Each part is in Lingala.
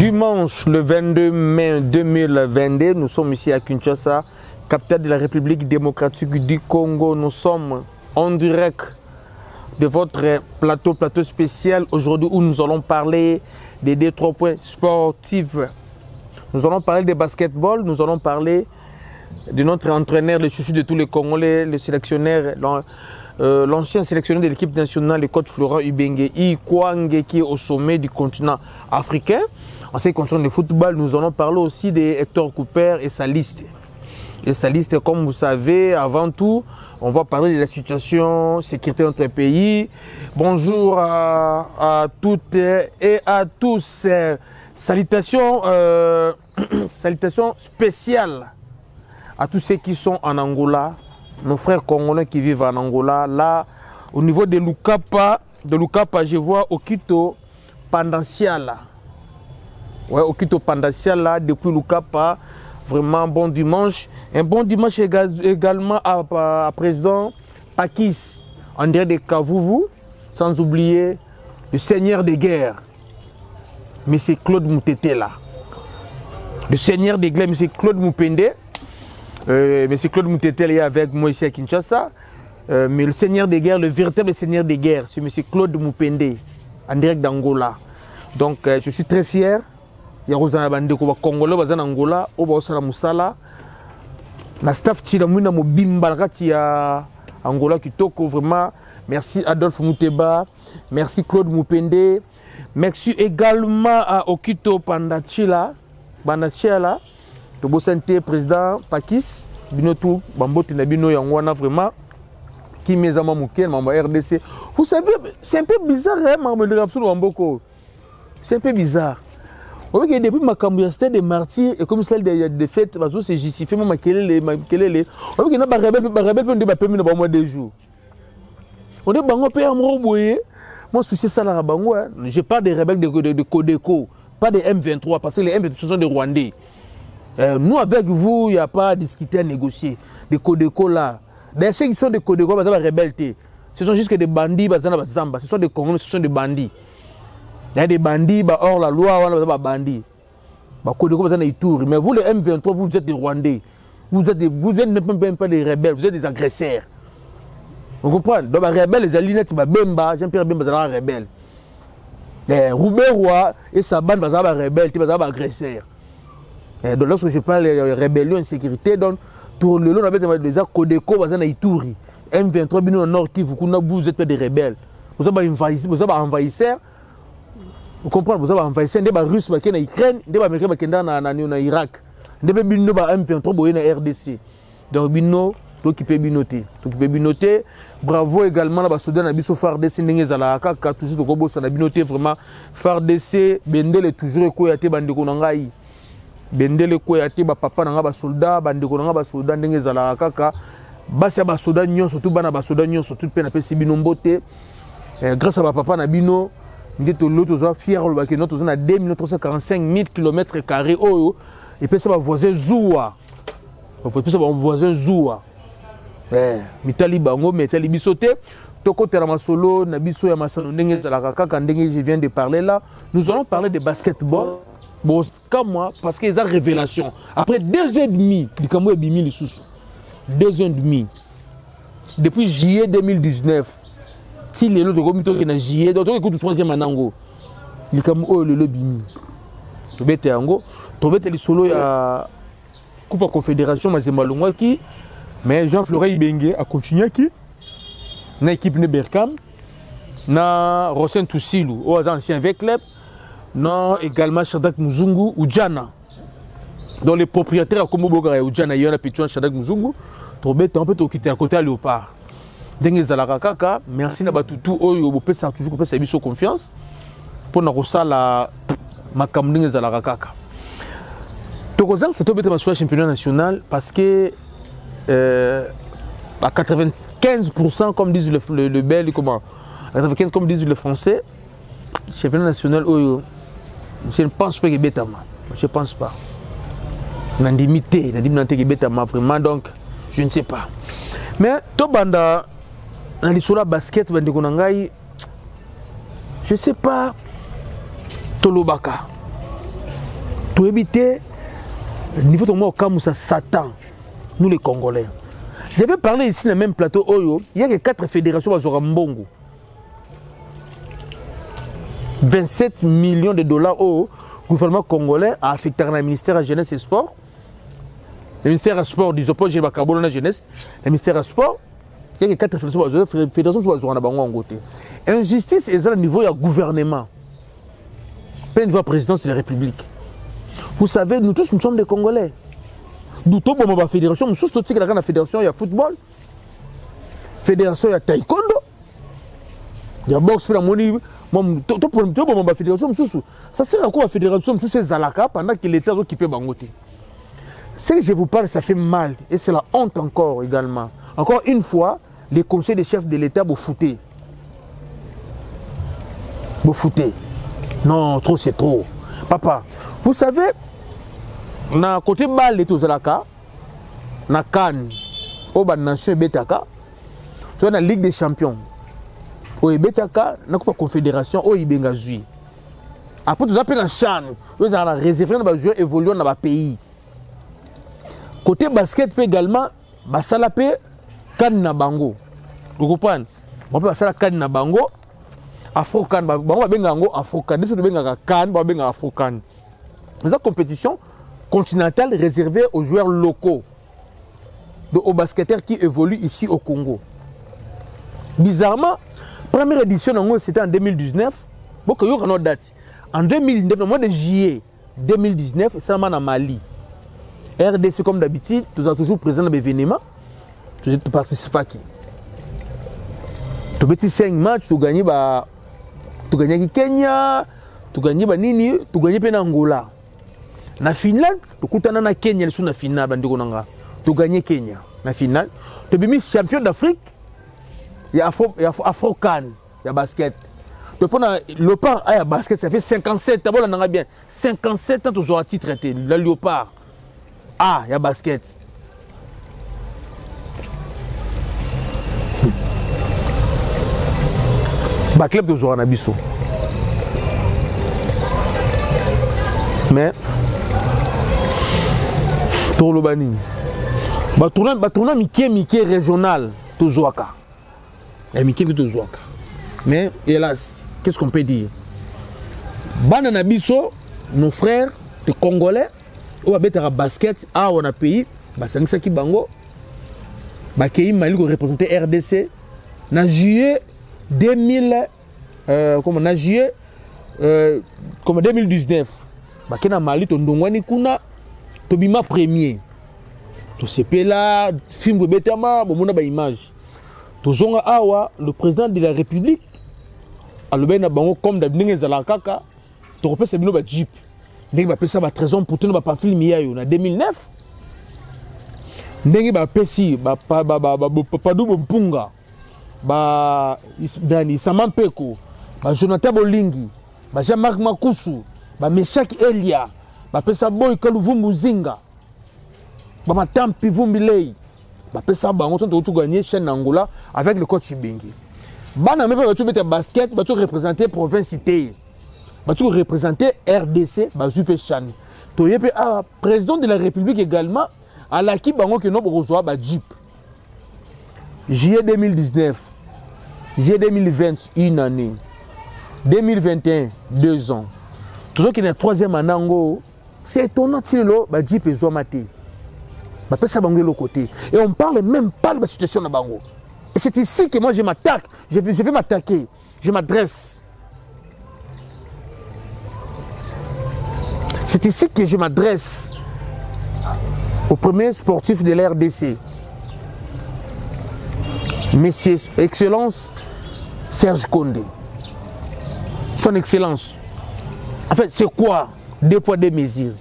Dimanche, le 22 mai 2022, nous sommes ici à Kinshasa, capitale de la République démocratique du Congo. Nous sommes en direct de votre plateau spécial aujourd'hui où nous allons parler des 2-3 points sportifs. Nous allons parler de basketball, nous allons parler de notre entraîneur, le chouchou de tous les Congolais, le sélectionneur, l'ancien sélectionneur de l'équipe nationale, le coach Florent Ibenge Ikwange, qui est au sommet du continent africain. En ce qui concerne le football, nous allons parler aussi de Hector Cooper et sa liste. Et sa liste, comme vous savez, avant tout, on va parler de la situation sécuritaire de notre pays. Bonjour à toutes et à tous. Salutations, salutations spéciales à tous ceux qui sont en Angola, nos frères congolais qui vivent en Angola. Là, au niveau de Lukapa, je vois Okito Pandanciala. Ouais, Okito Pandanciala, depuis Lukapa, vraiment bon dimanche. Un bon dimanche également à président Pakis, André de Kavuvu, sans oublier le seigneur de guerre, M. Claude Moutete là. Le seigneur de guerre, M. Claude Moupende. M. Claude Moutete est avec moi ici à Kinshasa. Mais le seigneur de guerre, le véritable seigneur de guerre, c'est M. Claude Moupende, en direct d'Angola. Donc je suis très fier. Il y a des Congolais qui sont en Angola, qui sont en Moussala. La staff qui est en Angola qui toko vraiment. Merci Adolphe Mouteba, merci Claude Moupende, merci également à Okito Pandaciala, le président Pakis, Binotou, Bambote Nabino Yangwana vraiment, qui met à Mamouken, Mamba RDC. Vous savez, c'est un peu bizarre, hein, Mamboko. C'est un peu bizarre. Vous voyez que depuis ma cambriosité des martyrs et comme celle des fêtes, c'est justifié, mais quel est. Vous voyez qu'il y a des rebelles qui ont des jours. On est bango pé amroboye. Moi souci ça la bango. Je parle des rebelles de Codeco, pas des M23 parce que les M23 sont des Rwandais. Nous avec vous, il n'y a pas à discuter, à négocier. Des Codeco là. D'ailleurs ceux qui sont des Codeco, c'est la rebelle. Ce sont juste que des bandits, ce sont des Congolais, ce sont des bandits. Il y a des bandits hors la loi, on a des bandits. Codeco, c'est des tours. Mais vous les M23, vous êtes des Rwandais. Vous êtes même pas des rebelles, vous êtes des agresseurs. Vous comprenez? Donc, les rebelles, les alinettes, Bemba, Jean-Pierre Bemba, c'est un rebelle. Roubaix Roy et sa bande, c'est un rebelle, c'est un agresseur. Donc, lorsque je parle de rébellion, insécurité, donc, tout le long, on a des Codeco, c'est un Ituri. M23, Bino, Nord, vous êtes des rebelles. Vous êtes envahisseurs. Vous comprenez? Vous êtes envahisseurs, des Russes qui sont en Ukraine, des Américains qui sont en Irak. Des Bino, M23, qui sont en RDC. Donc, Bino, tout qui peut binoter. Bravo également à Soudan à biso FARDC n'engezala kaka toujours ko bossa na binoter vraiment FARDC bendele toujours ko yate bandeko nangai bendele ko yate ba papa nanga ba soldat bandeko nanga ba soldat n'engezala kaka basa ba soldat nyon surtout bana ba soldat nyon surtout pe na pesi bino mbote grâce à ba papa na bino ndito l'autre zo fier le bakeno to na 2345 000 km² oyo et puis ça va voisin Zoua on peut ça va voisin Zoua. Mitali bango mitali bisote toko terama solo na biso ya masano ndenge zalaka kaka ndenge je viens de parler là. Nous allons parler de basketball. Bon comme moi parce que c'est révélation après 2 ans et demi du Cameroun bimi lisusu 2 ans et demi depuis juillet 2019 si les autres comité qui na juillet donc écoute 3e manango le Cameroun le bimi to bete yango to bete li solo ya coupe confédération Mazemba Longwa qui. Mais Jean-Florent Ibenge a continué qui na équipe de Berkam, na Rosen Tousilou, aux anciens avec club, na également Shadak Muzungu ou Djana. Dans les propriétaires comme Bogara ou Djana, il y a un petit Shadak Muzungu, Trobet un peu quitter à côté à Léopard. Dengue Zalarakaka, merci na batutu oyo bopé ça toujours que ça biso confiance pour na rosa la makam Dengue Zalarakaka. Tokozal c'est tobete ma championnat national parce que à 95% comme disent le Belge, comment 95% comme disent le Français, championnat national, je ne pense pas que Betama. Je ne pense pas. Nandimité, Nandimité Betama vraiment, donc je ne sais pas. Mais Tobanda, dans l'histoire basket, je ne sais pas. Tolobaka. Tout éviter, niveau de moi, comme ça, Satan, nous les Congolais. J'avais parlé ici dans le même plateau, il y a que 4 fédérations à Mbongo. 27 millions de dollars au gouvernement congolais a affecté le ministère de la Jeunesse et Sport. Le ministère du Sport, du Zopo, j'ai pas la jeunesse. Le ministère du Sport, il y a que 4 fédérations qui sont en côté. Injustice est au niveau du gouvernement. Pas au niveau de la présidence de la République. Vous savez, nous tous, nous sommes des Congolais. Nous sommes la fédération, nous sommes tous la fédération, il y a football, fédération, il y a taekwondo, il y a boxe, il y a money. La fédération, ça sert à quoi la fédération, c'est Zalaka pendant que l'État occupé Bangote. Ce que je vous parle, ça fait mal et c'est la honte encore également. Encore une fois, les conseils des chefs de l'État vous foutez. Vous foutez. Non, trop c'est trop. Papa, vous savez, na côté bal de Tozalaka, na Cannes, au bas de nation Betaka, tu vois la Ligue des Champions. Au Betaka, na Coupe Confédération, au Ibengazui. Après, tu as appelé la Chan, tu as réservé dans les joueurs évoluant dans le pays. Côté basket, également, Basalapé, Cannes na Bango. Vous comprenez? On peut passer la Cannes na Bango, Afro-Cannes, Bango Bengango, Afro-Cannes. Dès que tu as Cannes, Bango Afro-Cannes. C'est une compétition continentale réservée aux joueurs locaux, aux basketteurs qui évoluent ici au Congo. Bizarrement, première édition c'était en 2019. Bon, il y a une autre date. En 2019, au mois de juillet 2019, c'est en Mali. RDC, comme d'habitude, tu es toujours présent dans l'événement. Tu participes à qui? Tu as 5 matchs, tu as gagné Kenya, tu as gagné Nini, tu as gagné Angola. Na Finlande, tu as gagné Kenya, tu as gagné Kenya. Na finale, tu es champion d'Afrique. Il y a Afro-Can, il y a basket. Tu prends le Léopard, il y a basket, ça fait 57 ans, on a bien 57 ans, toujours à titre traité. Le Léopard, il y a basket. Le club toujours en abisso. Mais, pour le bani, tournoi Mickey régional, toujours à cas. Mais hélas, qu'est-ce qu'on peut dire? Banana Bisso, nos frères, les Congolais, on va mettre à basket, on a payé, Basangsaki Bango, Bakéi Mali qui représentait RDC, en juillet 2019, Bakena Mali, Tondongwani Kuna, Tobima premier. Tout ce pays là, film de Betama, bon, on a une image. Le président de la République, comme d'habitude, Zalakaka, tu repères ce jeep. Tu as ça trésor pour tout pas film en 2009. Tu as pesi Padou Mpunga, Saman Peko, Jonathan Bolingi, Jean-Marc Makusu, Meshak Elia, tu as Boy Kaluvu Muzinga, Tampi Vumbilei. Tu as gagné chaîne Angola avec le coach Bengi. Tu as basket, tu as représenté province cité. Tu as représenté RDC, tu as président de la République également, à l'acquis que nous avons Jeep. Juillet 2019, juillet 2020, une année. 2021, 2 ans. Toujours qu'il y a 3e année, c'est étonnant que le Jeep est maté. Et on ne parle même pas de la situation de Bango. Et c'est ici que moi je m'attaque, je vais m'attaquer, je m'adresse. C'est ici que je m'adresse au premier sportif de l'RDC. Monsieur Excellence Serge Condé. Son Excellence. En fait, c'est quoi 2 poids 2 mesures?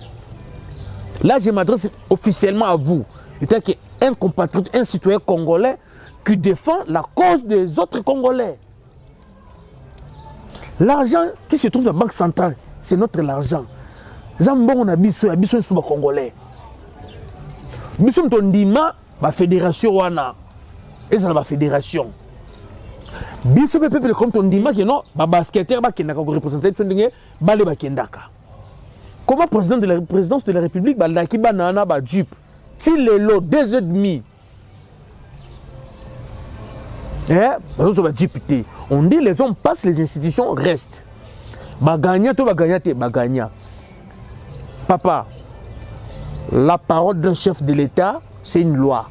Là, je m'adresse officiellement à vous, étant qu'un compatriote, un citoyen congolais qui défend la cause des autres Congolais. L'argent qui se trouve dans la Banque centrale, c'est notre argent. On a besoin de Congolais. Nous sommes la fédération wana. Et c'est la fédération. Biso peuple comme ton dima que non, ba basketteur ba kendaka ko représenter sondenge balé ba kendaka. Comment présidence de la République, qui banana, Jeep, si les lots, 2h30, on dit les hommes passent, les institutions restent. Bagagna, tout bagagna. Papa, la parole d'un chef de l'État, c'est une loi.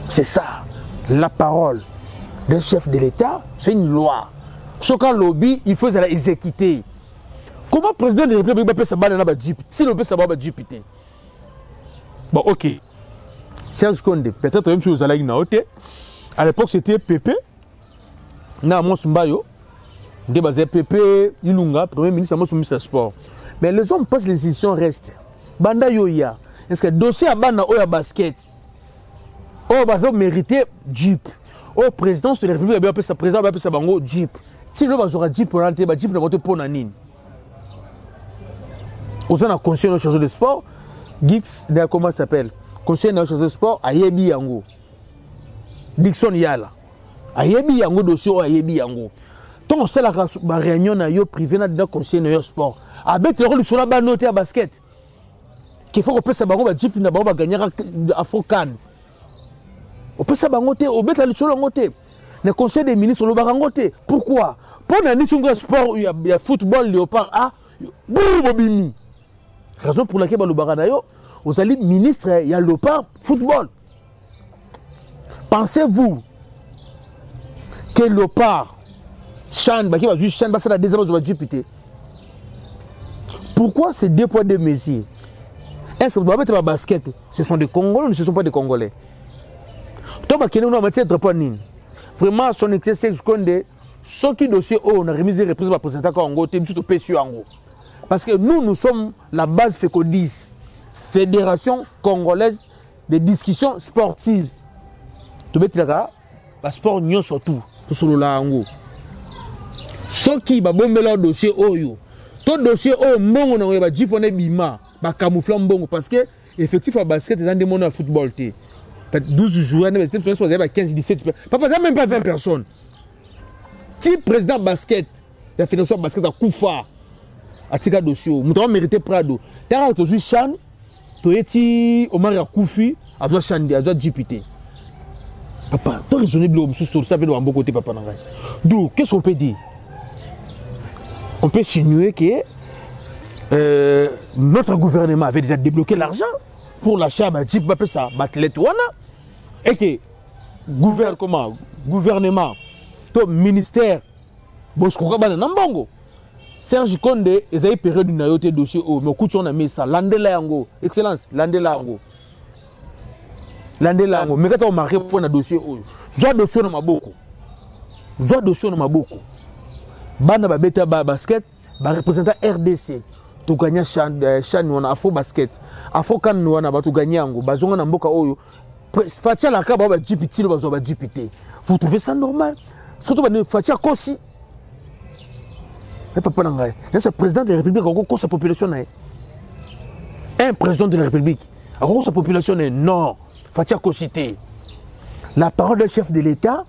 C'est ça. La parole d'un chef de l'État, c'est une loi. Ce qu'un lobby, il faut l'exécuter. Comment le président de la République peut s'abattre dans la Jeep? Si le peut s'abattre dans la Jeep, bon, ok. Serge Condé, peut-être même si vous allez noter, à l'époque c'était Pépé, na Amos Mbayo, débattait Pépé, Ilunga, premier ministre, Amos ministre sport. Mais les hommes passent, les institutions restent. Banda Yoya, est-ce que le dossier à Banda Oya basket, oh, bah, ça mérité Jeep. Oh, présidence de la République, il y a sa président, il y a sa bango Jeep. Si le aura Jeep pour rentrer, Jeep ne va pas pour Nanine. Au sein de la conseil de chargé de sport, Gix, comment ça s'appelle? Conseil de chargé de sport, Ayebi Yango. Dixon Yala. Ayebi Yango dossier, Ayebi Yango. Donc, on sait la réunion privée dans le conseil de sport. Avec le rôle sur la noté à basket. Qu'il faut que ça bango Jeep n'a pas gagné Afro-Can. On peut s'abangoter, on peut aller sur le côté. Le conseil des ministres, on va bangoter. Pourquoi? Pour un sport, il y a football, léopard A, boum, raison pour laquelle le baranayo, aux alliés ministres, il y a léopard, football. Pensez-vous que léopard, Chan, qui va juste Chan, ça la deuxième va Jupiter. Pourquoi ces deux poids de mesures? Est-ce que vous doit mettre basket? Ce sont des Congolais ou ce ne sont pas des Congolais? Vraiment, son excès, je connais ceux qui dossier on a remis des représentants en Congo, parce que nous sommes la base FECODIS, Fédération Congolaise de discussions sportives. Tu veux dire que sport n'y surtout, tout sur le lango. Ceux qui va bomber leur dossier oyo, ton dossier oh mon on va dire qu'on est bima, va camoufler bon parce que effectivement basket est dans des mondes à football. 12 joueurs, 15, 17, papa, même pas 20 personnes. Si président basket, la fédération basket à Koufa, à Tika dossier, nous avons mérité Prado. Tu as aujourd'hui Chan, tu as Omar Koufi, à toi Chan, à toi JPT. Papa, tu as raisonné, ça fait de bon côté, papa. Donc, qu'est-ce qu'on peut dire? On peut signer que notre gouvernement avait déjà débloqué l'argent pour l'achat de Jeep, ça, Batlet Wana. Et que gouvernement, le ministère, Bosco Serge Condé, ils ont période de dossier, mais écoute, on a mis ça, Landela Yango, excellence, Landela Yango. Landela Yango, mais quand on marque pour un dossier, j'ai un dossier dans ma boko. J'ai un dossier dans ma boko. Bana Babeta Basket, représentant RDC. Tu gagnes Chan, on a Afro Basket. Afro Can, on a gagné Yango. Bazonga Namboka Oyo. Fatia la Kaba va GPT, le va GPT. Vous trouvez ça normal? Surtout, Fatia Kossi. C'est le président de la République qui a sa population. Un président de la République a sa population. Non. Fatia Kossi. La parole du chef de l'État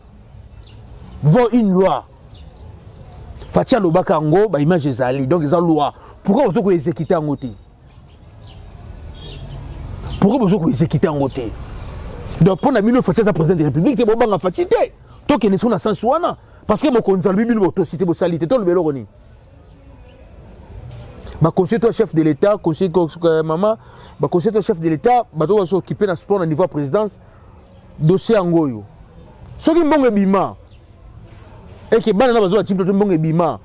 vaut une loi. Fatia Lobaka Ango, image des alliés. Donc, ils ont une loi. Pourquoi vous avez exécuté en côté? Pourquoi vous avez exécuté en côté? Donc, pour la minute, Fatia, le président de la République, c'est bon, on a fatigué. Tant qu'il est sur la sens, parce que mon conseil, l'autocité, mon salité, tout le bel ma conseiller toi chef de l'État, conseiller maman, ma conseiller toi chef de l'État, bah toi s'occuper d'un sport au niveau de présidence, dossier angoyo. Ce qui est bon bima, et que ban na bazo type de bon bima,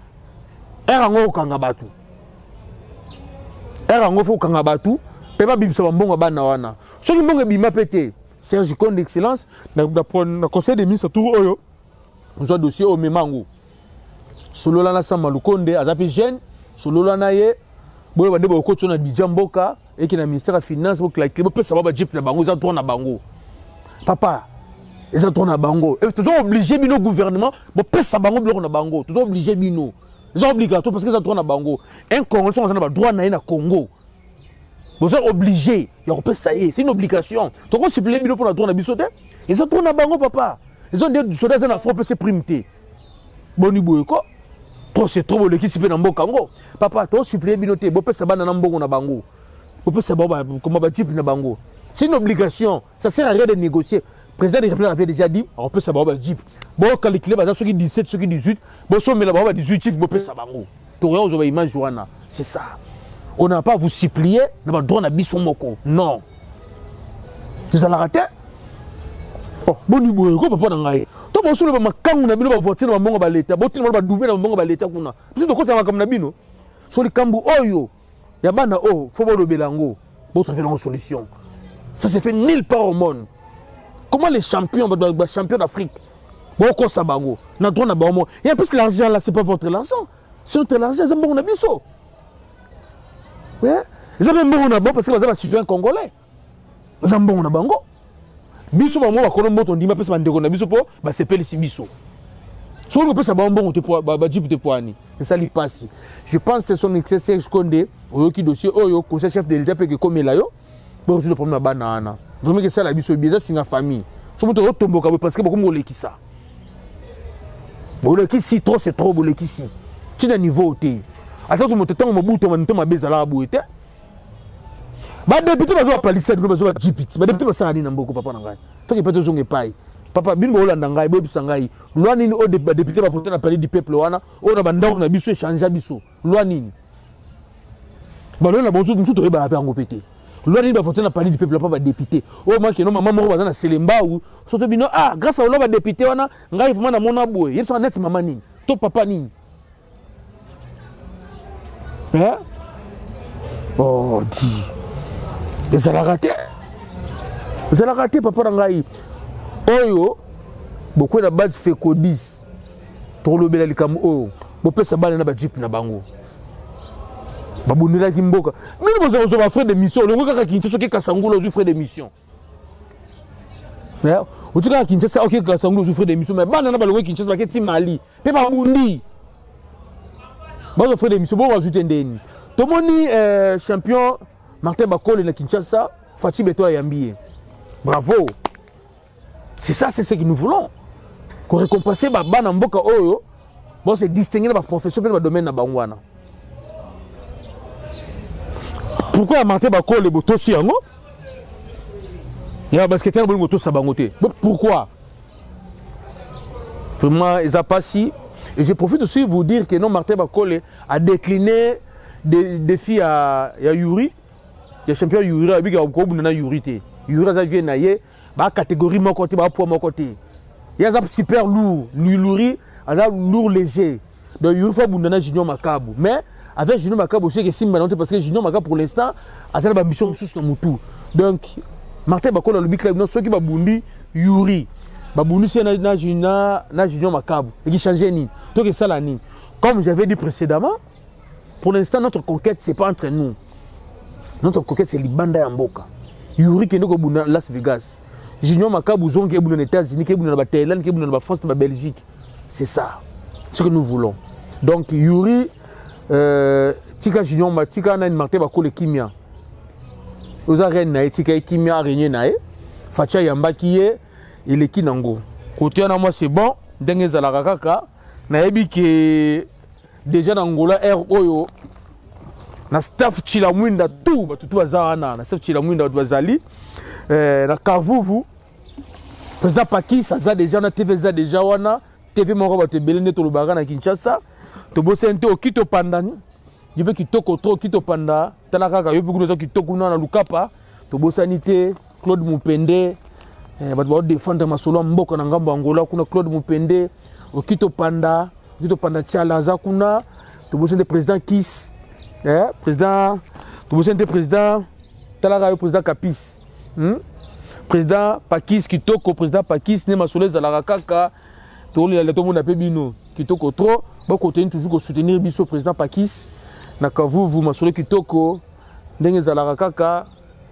erango kangabatu. Erango fo kangabatu, peba bibisa bon ban na wana. Ce qui est bon bima pété, Serge Condé d'excellence, na conseil des ministres tout oyo, nous dossier au memango. Solo la sama Lukonde azapi jeune. Solo la naye boye bande ba ko tsona bijamboka et qui na ministère des finances pour que la clé peut savoir ba jeep na bango za tourna bango papa ils ont tourna bango et tous obligé bino gouvernement bo pesa bango blo na bango tous obligé bino ils ont obligatoire parce que ils ont tourna bango un Congolais on a ba droit na Congo vous êtes obligé il y ça y est c'est une obligation to ko suppléer bino pour la tourna bisoté ils ont tourna bango papa ils ont des soldats na faut se primité boni boye ko c'est trop, le qui s'y fait dans le Congo. Papa, tu as supplié binoté, bon, peut-être ça va dans le Bongo na bango. Bon, peut-être ça va comme un type na bango. C'est une obligation, ça sert à rien de négocier. Le président de la République avait déjà dit, on peut ça va jeep. Bon, quand les clés, ceux qui 17, ceux qui 18, bon, ceux qui ont 18 types, bon, peut ça bango. Tu vois, aujourd'hui, image Joana, c'est ça. On n'a pas à vous supplier, on n'a pas droit à bisson moko. Non. C'est ça la raté. Oh, bon, du boulot, quoi, papa, n'a rien. Toi, bon, sur le moment, quand on a vu le voiture dans le monde, l'état, bon, tu vas doubler dans le monde, l'état, qu'on a. Parce que tu as comme Nabino. Sur les cambou, oh, yo, il y a bana, oh, faut voir le bélango. Bon, trouver une solution. Ça s'est fait nulle part au monde. Comment les champions, les champions d'Afrique, bon, quoi, ça bango. N'a droit à bango. Et en plus, l'argent là, c'est pas votre argent. C'est notre argent, c'est bon, on a biso. Ouais. Ils ont même bon, on a bon parce que vous avez un citoyen congolais. Ils ont bon, on a bango. Biso ba mo ba kono moto ndima pesa bandeko na biso po ba sepeli si biso. So on peut savoir bon te ba jipu te poani. C'est ça li passe. Je pense que son excès Condé au qui dossier oyo conseil chef de l'état peut que comme là yo pour résoudre le problème banana. Vraiment que ça la biso bien c'est une famille. So moto retomboka parce que beaucoup moleki ça. Boleki si trop c'est trop boleki si. Tu na niveau te. Attends tout moto tant mobuto manto mabeza la boete. Ba député ba zo palissade ko ba zo GPT ba député ba sala ni mboko papa nangai to ke peto zonge pai papa bin bo landa ngai bo bisa ngai loi nini o député ba voter na palais du peuple wana o na bandako na biso échanger biso loi nini ba loi na bonzo musu to ba pa ngo pété loi nini ba voter na palais du peuple pas ba député o ma ke no maman moko ba na selemba ou so to bino ah grâce à loi ba député wana ngai vraiment na mona boy yesa net maman nini to papa nini hein oh di ils ont raté. Ils ont raté, papa Rangaï. Oyo, beaucoup de base fait codis. Pour le bel alikam oyo. Bopé sa balle na ba jeep na bango. Babunira kimboka. Mais nous avons fait des missions. Le gars qui est Kasangolo joue fait des missions. Mais au tout cas qui est OK Kasangolo joue fait des missions mais banana ba le gars qui est ba ti Mali. Pe ba bundi. Ba fait des missions bon va ajouter ndeni. Tomoni champion Martin Bakole na Kinshasa, Fatih Beto Ayambié. Bravo. C'est ça, c'est ce que nous voulons. Qu'on récompense Bana Mboka Oyo, bon, c'est distinguer la profession dans le domaine de Bangwana. Pourquoi Martin Bakole est beau aussi en haut? Il y a un basketteur qui est beau sabangoté. Pourquoi? Vraiment, ils n'ont pas si. Et je profite aussi de vous dire que non, Martin Bakole a décliné des défis à Yuri. Les champions Yuri, il y a un Yuri. Yuri, ça vient naïe, bah catégorie mon côté, bah poids mon côté. Il y a un super lourd, Yuri, un lourd léger. Donc Yuri faut bundana Junior Makabu. Mais avec Junior Makabu aussi, c'est simple parce que Junior Makabu pour l'instant a une ambition sous son moutou. Donc Martin Bakole le big club, non ceux qui va bundi Yuri, bah bundi c'est na Junior Makabu. Et qui change ni, tout que ça la ni. Comme j'avais dit précédemment, pour l'instant notre conquête c'est pas entre nous. Notre conquête c'est Libanda et Mboka. Yuri qui est dans Las Vegas. Junior Makabu zone qui est dans les États-Unis, qui est dans la Thaïlande, qui est dans la France, dans la Belgique. C'est ça. Ce que nous voulons. Donc Yuri, Tika Junior Matika na une Martin Bakole Kimia. Aux arènes nae Tika Kimia araignée nae. Fatia Yamba qui est et le Kinango. Côté na moi c'est bon. Dengue Zalarakaka. Naebi qui déjà dans Angola Air Oyo. Na staff Chilamwinda tout batutu bazana na staff Chilamwinda bazali na Kavuvu président Paki ça déjà na TV za déjà wana TV moko ba te belende to lubaka na Kinshasa to bosente okito pandani yibe kitoko trop kito panda talaka ka yobi kuno kitoko na lukapa to bosanité Claude Mupende ba défendre masolo mboka na ngambo Angola kuna Claude Mupende okito panda tiala za kuna to bosente président Kiss président, tout le président, Talarayo président Capis, président Pakis Kitoko, président Pakis, Nema Solez Alarakaka, tout le monde a Bino, Kitoko trop, bon continue toujours soutenir Biso président Pakis, Nakavu, vous Masole Kitoko, Dengue Alarakaka,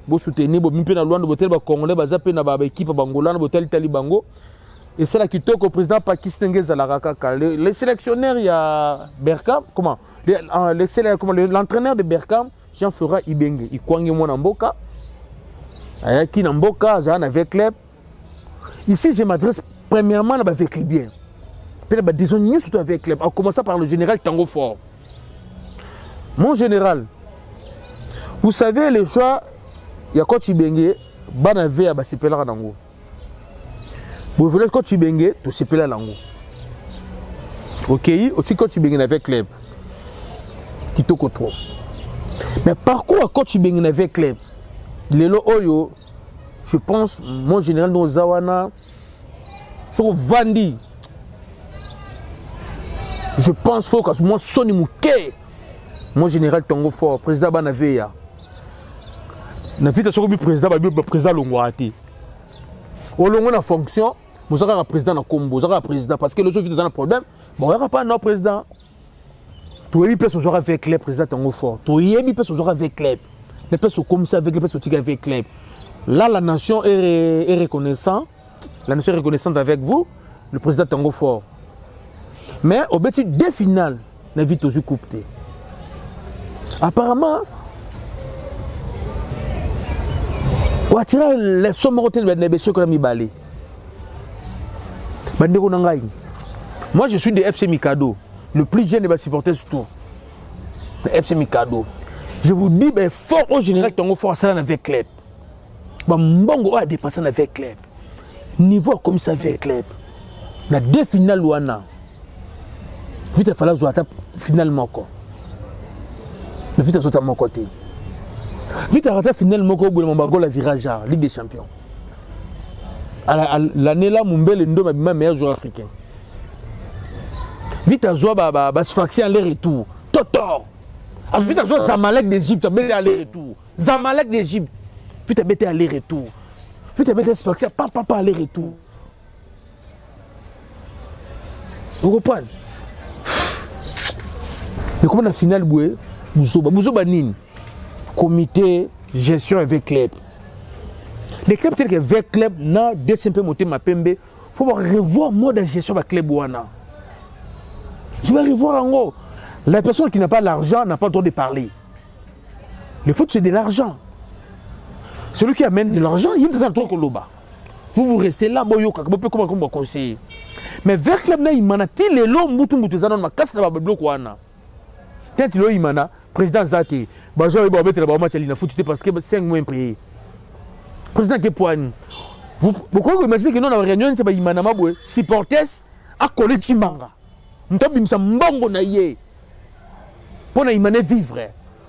vous soutenir, vous mipé na loin de botel, Congolais, Bazapé na équipe Bangola, botel Talibango, et c'est là Kitoko, président Pakis, Dengue Alarakaka, les sélectionnaires, il y a Berkam, comment? L'entraîneur de Berkam, Jean-Florent Ibenge, il croit mon Mboka. Qui Mboka, j'ai avec club. Ici, je m'adresse premièrement avec les biens. Peut-être des gens surtout avec club. En commençant par le général Tango Fort. Mon général, vous savez les choix, il y a coach Ibenge, Banave à Basipela Nango. Vous voulez coach Ibenge, tu Sipela Nango. Ok, aussi coach Ibenge avec club. Tito Kotro. Mais par quoi coach Ibenge avec club? Lelo Oyo, je pense, mon général Nozawana, sur Vandi. Je pense faut que moi Soni Mouké, mon général Tango Fort, président Banaveya. Na vite sur le président Longwati. Au long de la fonction, vous avez un président dans Combo, vous avez un président parce que le jour où vous avez un problème, bon, il n'y aura pas un président. Tu es plus aujourd'hui avec les présidents Tango Fort. Tu es plus aujourd'hui avec les personnes comme ça, avec les personnes avec les. Là, la nation est reconnaissante. La nation est reconnaissante avec vous, le président Tango Fort. Mais au petit des finales, la vie toujours coupée. Apparemment, on a tiré les sommorités de l'ébêché qu'on a mis balé. Moi, je suis de FC Mikado, le plus jeune des supporters surtout. De FC Mikado. Je vous dis, ben, fort au général Tango Fort, ça avec club. Mbongo a dépassé avec club. Niveau comme ça avec club. La deux finales, Luana. Vite, il fallait jouer finalement quoi. Vite, il à mon côté. Vite, il a finalement quoi au bout de la virage, Ligue des Champions. L'année là, Moumbel est le meilleur joueur africain. Vite, il a joué à Sfaxi aller-retour. Totor. Vite, il a joué à Zamalek d'Égypte, il a aller-retour. Zamalek d'Égypte. Vite, il a aller-retour. Vite, il a Sfaxi, papa aller-retour. Vous comprenez? Mais comment la finale, Bouzoba Nine, comité, gestion avec club. Les clubs tels que avec club, na DCMP monté ma PMB, il faut revoir le mode de gestion avec club. Je vais revoir en gros. La personne qui n'a pas l'argent n'a pas le droit de parler. Le foot, c'est de l'argent. Celui qui amène de l'argent, il est dans le truc au bas. Vous restez là, vous pouvez comment conseiller. Mais avec club, il m'a dit les lots, ma casse de bloc. Quand il y a président Zaki, il va mettre match à foot parce que 5 mois prié. Président Kepoani, vous pouvez imaginer que nous, dans la réunion, il supporters à coller Chimanga. Nous avons mbongo na yé. Pour nous vivre,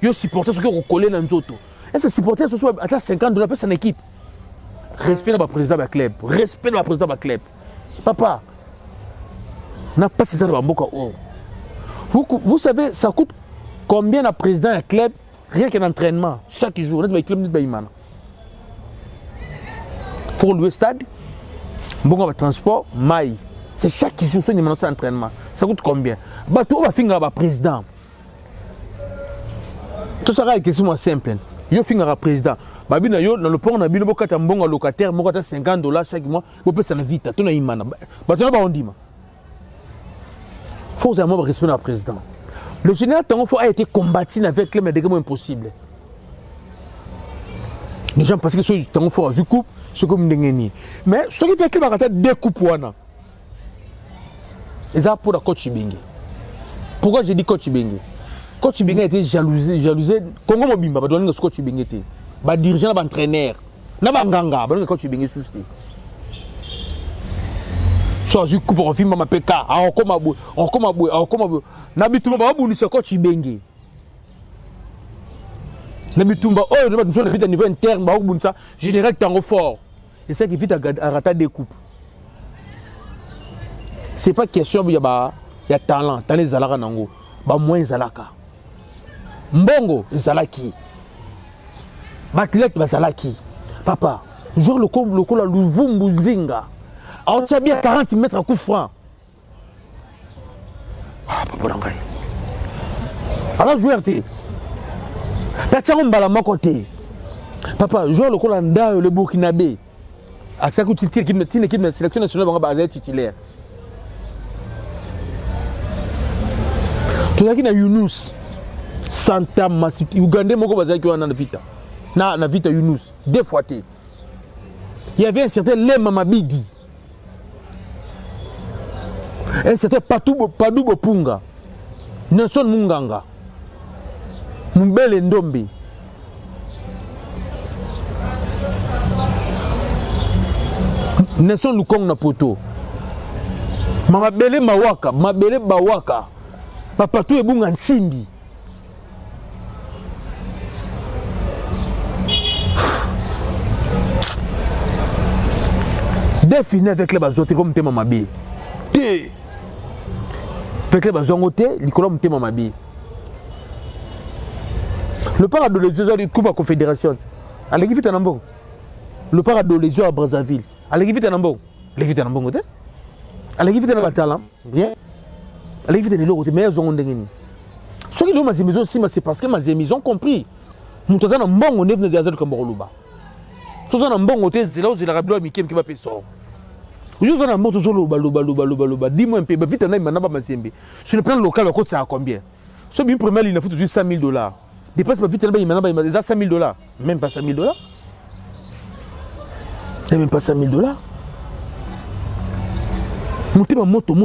les supporters sont collés dans nous autres. Est-ce que supporters sont à $50 pour son équipe? Respect le président de la club. Respect le président de la club. Papa, n'a pas ça dans Mboka. Vous savez, ça coûte combien le président de la club, rien qu'un entraînement, chaque jour, notre club de Baïmana. Pour le stade, bon transport, maille. C'est chaque jour que nous avons un entraînement. Ça coûte combien? Tout va finir avec le président. Tout ça est question simple. Yo finir avec le président. Dans le port, on a un bon locataire, $50 chaque mois, vous pouvez s'en vite. Tout le monde faut avoir respect le président. Le général Tango Fort a été combattu avec les médicaments impossibles. Les gens pensent que ce Tango Fort a coupe, c'est comme Ndengeni. Mais ce qui fait qu'il va rater deux coupes, et ça pour la coach Ibenge. Pourquoi je dis coach Ibenge? Coach Ibenge a été jalousé. Congo Mobimba, il doit coach Ibenge était. Le dirigeant, l'entraîneur, l'enganga, le coach Ibenge souci. Soit je coupe en film ma PK, on comme Nabitumba va boulir ce coach Ibenge. Nabitumba, oh, nous avons un niveau interne, bah on ça, général Tango Fort. Et ça qui vite à rater des coupes. C'est pas question il y a talent, talent zalaka nango, ba moins zalaka. Mbongo zalaki. Batlet bazalaki. Papa, jour le coup la Luvumbu Zinga. Alors tu as bien 40 mètres à coup franc. Ah, papa Langai. Alors joueur t'es. T'as un balama côté. Papa, joueur le coup l'anda le Burkinabé. À ça que tu tires qui me tient l'équipe de sélection nationale va baser titulaire. Tu as qui na Younous. Santa Masiti. Ougandais moko baser qui on a na vita. Na vita Younous. Deux fois t'es. Il y avait un certain Lema Mabidi. Et c'était Padou Bopunga, Nelson Munganga, Mbele Ndombi. Nelson Lukong na poto. Mabele Mawaka, Mabele Bawaka. Papatou Ebunga Nsimbi. Défini avec les bazotes comme Tema Mabi. Avec les bazotes, l'icône Tema Mabi. Le paradolésio du Coupe à Confédération. Allez, vite à Nambo. Le paradolésio à Brazzaville. Allez, vite à Nambo. Allez, vite à Nambo. Allez, vite à Nambo. Bien. Allez, vite à Nambo. Mais ils ont des. Ce qui est maison aussi, c'est parce que ils ont compris. Nous sommes en bon, on est venu de Gaza comme Boroluba. Nous sommes en bon hôtel, c'est là où c'est l'Arabie Mikem qui va payer ça. Nous sommes en bon hôtel, dis-moi un peu, vite, on a un peu. Sur le plan local, le coût, c'est à combien? Ce qui est premier, il a foutu 5 000 $. Dépasse vite, il a 5 000 $. Même pas 5 000 $. C'est même pas 5 000 $. Montez ma moto.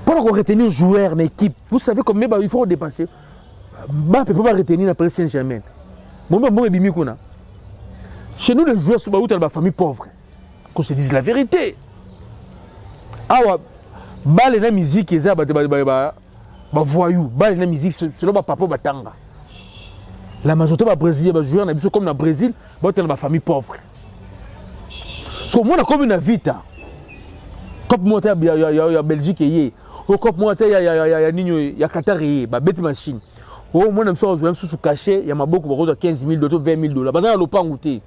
Pour retenir joueur dans l'équipe, vous savez combien il faut dépenser. Bah, peut pas retenir la Paris Saint-Germain. Chez nous, les joueurs sont dans famille pauvre. Qu'on se dise la vérité. Ah ouais, bah la musique, ils ont voyou, bah la musique, c'est là papa batanga. La majorité des Brésiliens, les joueurs, comme dans le Brésil, ils sont dans famille pauvre. So moi, comme une vita, comme moi, il y a Belgique, il y a Qatar, il y a bête machine. Oh, moi, je suis caché, il y a beaucoup de 15 000 $, 20 000 $. Parce que je n'ai pas goûté.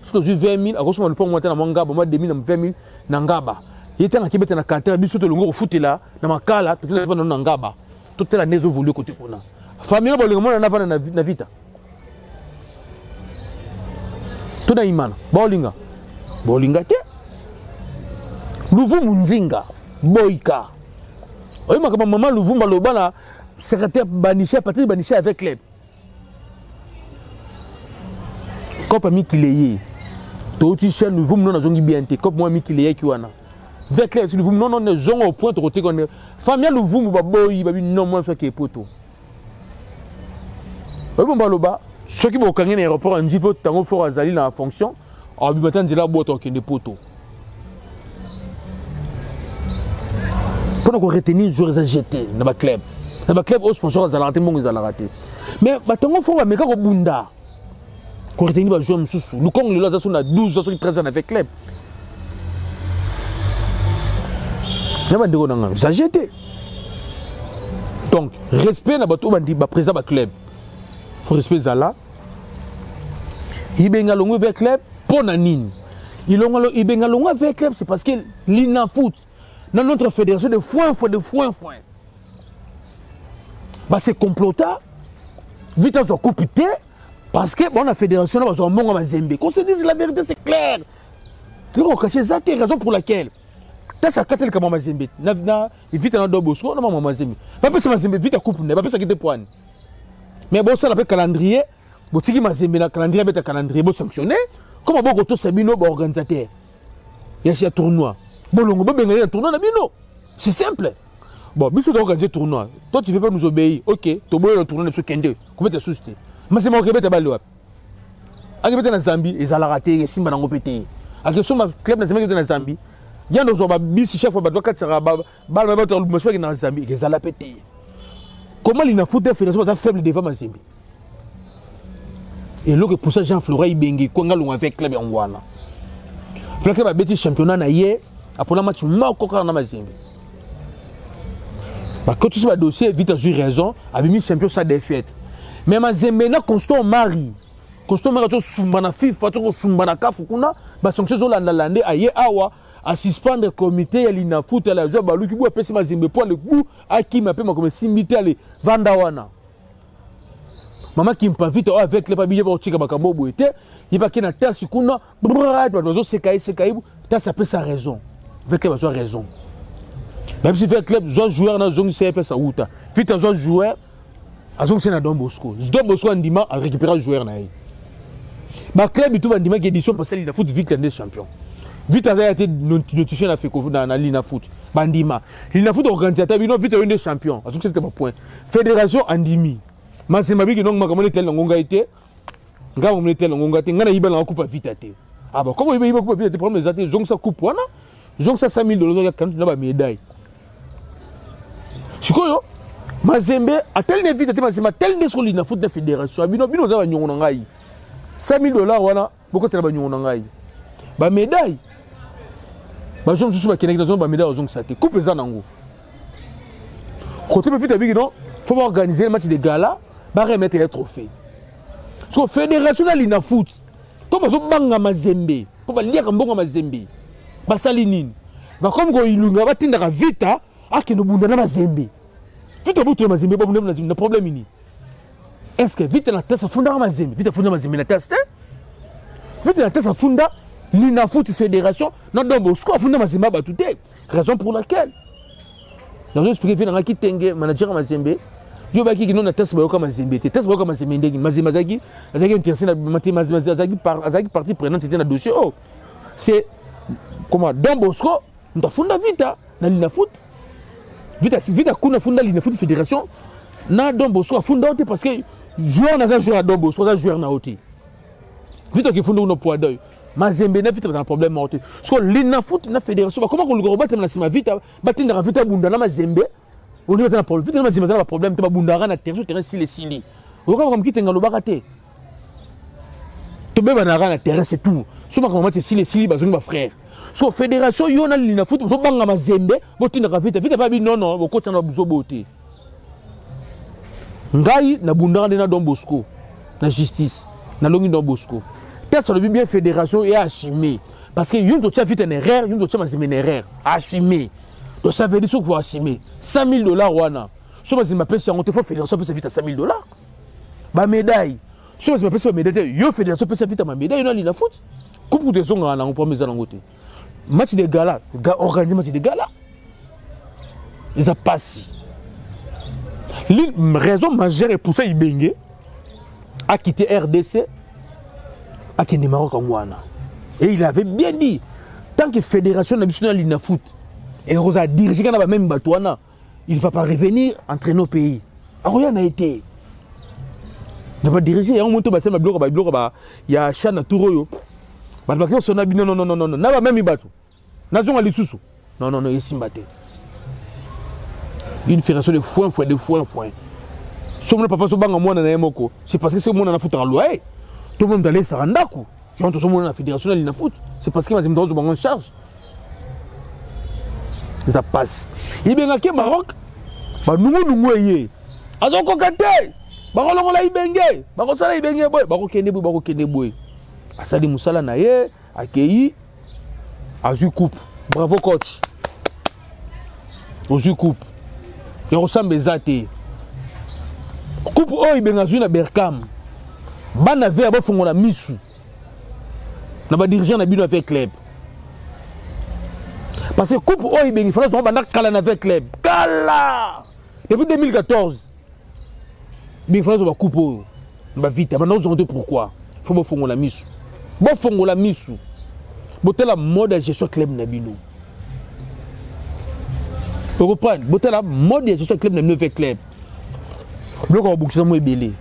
Si je suis 20 000, je suis monté dans mon gaba, moi, 20 000, 20 000, dans Ngaba. Il était en Québec, dans Qatar, il y a un foot là, dans ma cala, tout le monde dans Ngaba. Toute la neige voulue côté pour nous. Famille, je suis dans vita. Tout dans Imana. Bolinga. Bolinga, te. Louvu Munzinga. Boika. Oui, ma maman, Louvu Malobana. Secrétaire Baniché, Patrick Baniché avec club. Comme ami qui l'est. Toti cher nous voulons nous zongi bien comme moi ami qui l'est qui wana. Avec club si nous voulons non nous zongo au point de côté qu'on est. Famille nous voulons baboy babi non moi ça qui est poto. Oui bon baloba. Ceux qui vont gagner l'aéroport un petit peu tant fort azali dans la fonction. Ah bi matin de la boîte qui est poto. Pour nous retenir joueurs à jeter dans le club. Dans le club, au sponsor, ils ont raté, ils ont raté. Mais il faut que vous bunda. Quand vous retenez les joueurs, nous sommes là, 12 13 ans avec le club. Ils ont jeté. Donc, respect dans le président du club. Il faut respecter ça. Il y a un avec le club pour Nanine. Il y a un avec le club, c'est parce que l'INA foot, dans notre fédération, de foin. Bah c'est complotant, vite on s'en coupe parce que bon la fédération là on monte à Zembé. Qu'on se dise la vérité c'est clair. On cache ça c'est raison pour laquelle. T'as ça quand elle comme Zembé. Na vite on doit bosser on a maman Zembé. Pas parce que Zembé vite à coupe ne pas parce que t'es point. Mais bon ça l'appelle calendrier. Bon tiki Zembé la calendrier bête calendrier bon sanctionné. Comment bon auto Sabino bon organisateur. Il y a un tournoi. Bon longo ben gagner un tournoi na bino. C'est simple. Bon, si tu organises un tournoi, toi tu ne veux pas nous obéir, ok, tu as le tournoi de Kende, comment tu as suscité? Mais c'est moi qui vais te balayer. Quand tu es en Zambie, ils ont raté, ils sont en pété. Quand tu es club en Zambie, il y a des bis chef ou des sera en Zambie, ils ont pété. Comment il n'a foutu la fédération faible devant ma Zambie? Et là, pour ça, Jean-Florent Ibengue, quand on a avec club en Wana. Le club a battu le championnat hier, après le match, il a encore ma Zambie. Quand tu sais le dossier, vite as eu raison, avait mis champion sa défaite. Mais ma zemena constant mari. Constant mari tu sumbana FIFA, tu sumbana kafukuna, ba sanction zo landalande aye awa à suspendre comité ya lina foot la zo balu ki bu apesi ma zembe pour le coup a qui m'appelle ma comme simbité ale vandawana. Maman qui me pas vite avec les papiers pour tika bakambo boete, il pas qui na terre sikuna, brrra, ba zo sekai ta ça peut sa raison. Avec les raison. Même si le club, les joueurs dans la zone CFS à Outa. Puis les autres joueurs, à zone c'est Don Bosco. Don Bosco a dit à récupérer les joueurs. Le club est tout le édition parce qu'il a foutu victoire des champions. vite a été notifié dans la Lina Foot. Bandima. Lina Foot organisateur, vite a eu des champions. À tout ce point. Fédération Andimi. Massemabi qui non m'a commandé tel ngonga été. Nga m'a tel ngonga été. Nga na iba la coupe vite été. Ah bah comment il va coupe vite été problème des jong sa coupe wana. Jong sa 5 000 $, quand tu n'as médaille. Sikoyo. Mazembe a tel ne vite été Mazembe tel ne sur Lina Foot de fédération. Bino za ba nyongo ngai. 5 000 $, wana beaucoup de ba nyongo ngai. Ba médaille. Ba jom susu ba keneki na ba médaille jong sa te. Coupe za nango. Côté vite abi non, faut organiser un match de gala, ba remettre les trophées. So fédération na Lina Foot. To ba zo banga Mazembe. Po ba lire mbongo Mazembe. Ba salinine. Ba comme go ilunga ba tinda ka vita akeno bunda na Mazembe. Vite butu Mazembe ba bunda na problème ini. Est-ce que vite la tête funda Mazembe, vite funda Mazembe na test? Vite la tête funda Lina Foot fédération na dombo score funda Mazembe ba tout est. Raison pour laquelle dans un expliquer dans qui tenge manager Mazembe yo ba ki non na test ba yoka Mazembe te test ba yoka Mazembe ndenge Mazembe azaki intéressé na mathématique azaki partie prenante était na dossier oh c'est comment dombo score nda funda vita na Lina Foot vita kuna funda Lina Foot fédération na dombo score funda ote parce que joueur na joueur à dombo score joueur na ote vita ki funda no poids d'œil Mazembe na vite dans un problème mortel. Parce que Lina Foot na fédération comment on le rebat na sima vite batinda vite bunda na Mazembe on est dans un problème vite na Mazembe na problème te bunda na terrain si les sili on va comme kitenga lo bakate to beba na na terrain c'est tout so ma match si les sili bazongi ba frère so fédération yo na Lina Foot so banga Mazembe botinda vite pas bi non bo kota na buzo boté ngai na bunda na Don Bosco na justice na longi Don Bosco. Peut-être le bien fédération est assumé. Parce que yon doit vite une erreur, yon doit une erreur. Assumé. Donc ça veut dire qu'il faut assumer. 5 000 $, wana. Si je m'appelle si on te fait fédération, peut vite à 5 000 $. Ma médaille. Si je m'appelle si médaille, yo fédération peut vite à ma médaille, yon a Lina Foot. Coupe de son on prend mes côté. Match de gala, organiser match de gala. Ils ont passé. La raison majeure est pour ça Ibenge a quitté RDC. Et il avait bien dit, tant que fédération nationale Lina Foot et Rosa dirige quand même Batouana, il ne va pas revenir entre nos pays. Alors il y en a été. Il va diriger, il y a un moment il y a Chana Touroyo. Non, n'a même Ibatou. Nazon Ali Soussou. Non, il s'y battait. Une fédération de foin. Si on ne peut pas se battre en moi, c'est parce que c'est mon foot en loi. Tout le monde allait se rendre compte. Quand on est la fédération de Lina Foot, c'est parce que les gens sont en charge. Ça passe. Il y a un Maroc. Nous sommes alors qu'on a été. Baron la ibenge. Baron sala ibenge boy. Baron kende boy. Asali Moussala naye. Accueilli. Azu coupe. Bravo coach. Azu coupe. Il ressemble Zate. Coupe oh ibenge azu na Berkam. Bana ve aba fongola misu na ba dirigeant na bino avec club parce que coupe o ibengi fala zo bana kala na avec club kala depuis 2014 bi fala zo ba coupe o ba vite ba nous on dit pourquoi faut ba fongola misu bote la mode de gestion club na bino vous comprenez bote la mode de gestion club na bino avec club bloko ba bukisa mo ebele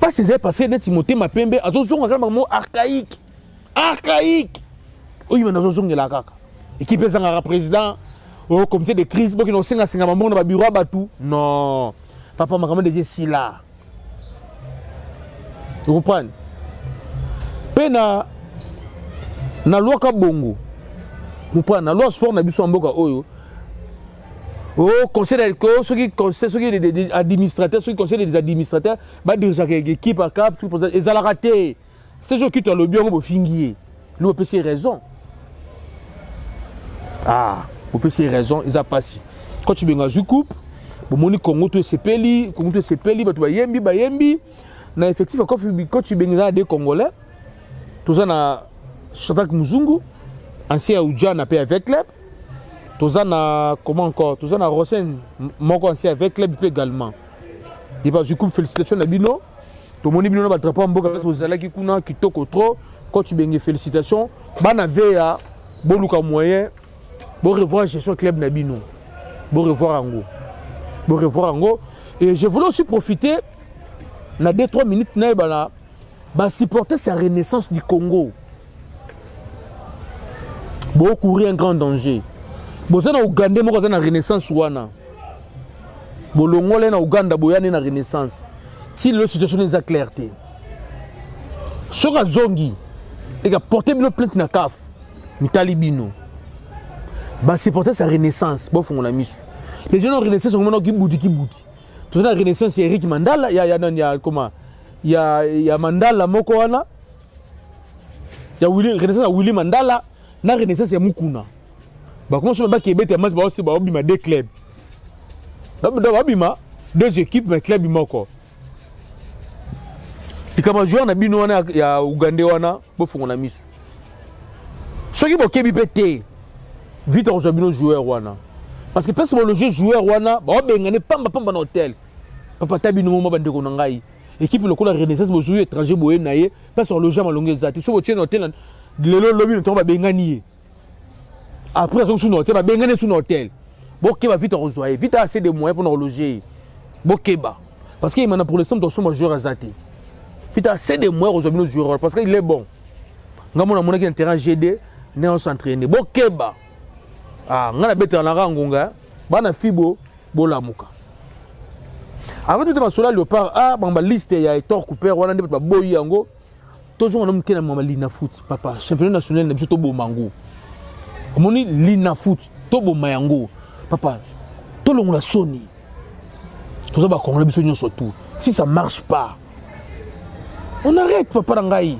parce que Timothée Mapembe a un mot archaïque. Oui, mais nous avons la caca. Équipe est président au comité de crise, qui n'ont pas de bureau à tout. Non. Papa m'a dit si là. Vous comprenez? Pena na loi Kabongo. Vous comprenez? La loi sport na biso mboka oyo. Oh, conseil des administrateurs, ceux qui conseillent des administrateurs, bah déjà équipe à cap, ils ont raté. Ces gens qui ont le bien au fingier. Nous on peut c'est raison. Ah, on peut c'est raison, ils ont passé. Quand tu viens à coupe, bon moni Congo tu c'est peli, bah tu yembi. Na effectif quand tu viens à des Congolais, tout ça na Shadrack Muzungu, ancien Oudja na paix avec club. Tout ça na comment encore tout ça na Rosen mon conseil avec club également il va du coup félicitations na bino to moni bino na batrapa mboka parce que vous allez qui kuna kitoko trop Quand tu bengue, félicitations. Bana veya, bon luka moyen, bon revoir gestion club Nabino. Bon revoir Ango. Bon revoir Ango. Et je voulais aussi profiter, na 2-3 minutes, bah supporter sa renaissance du Congo. Bon courir un grand danger. Bon ça na Ouganda, moi ça na renaissance wana. Bon l'ongolais na Ouganda, boyane na renaissance. Si la situation n'est pas claire, sur Zongi, et a porté une plainte na CAF, Mitalibino, bah c'est porter sa renaissance. Bon, on a mis. Les gens ont renaissance, on a qui boudi. Tout ça la renaissance, il y a Eric Mandala, il y a comment, il y a Mandala Mokoana, il y a renaissance à Willy Mandala, la renaissance il y a Mukuna. Bah comment ça va qu'il y ait des matchs, bah aussi bah obima deux clubs. D'abord obima deux équipes, mais club bima encore. Et comme joueur na bino wana ya Ouganda wana bo fongona misu. Soki bo kebi pété vite on bino joueur wana. Parce que personne le joueur wana ba bengane pamba na hôtel. Papa tabino mo bandeko na ngai. Équipe lokola Renaissance bo joueur étranger boye naye personne le jam longue zati. So bo tien hôtel lelo lobi to ba bengani. Après so sous hôtel ba bengane sous hôtel. Bo keba vite on joie vite assez de moyens pour nous loger. Bo keba parce qu'il m'a pour l'instant ton son joueur azati. Vite assez de moyens aujourd'hui nos joueurs parce qu'il est bon. Ngamo na mona ki terrain GD né on s'entraîner. Bo keba. Ah, ngana beta na rangonga bana fibo bola muka. Avant tout masola Léopard ah bamba liste ya Hector Cooper wana ndeba boyi yango. Toujours on a mukena mama Lina Foot papa championnat national na biso to bo mango. Omoni Lina Foot to bo mayango papa. To longola Sony. Tout ça ba kongola biso nyonso tout. Si ça marche pas on arrête papa rangai.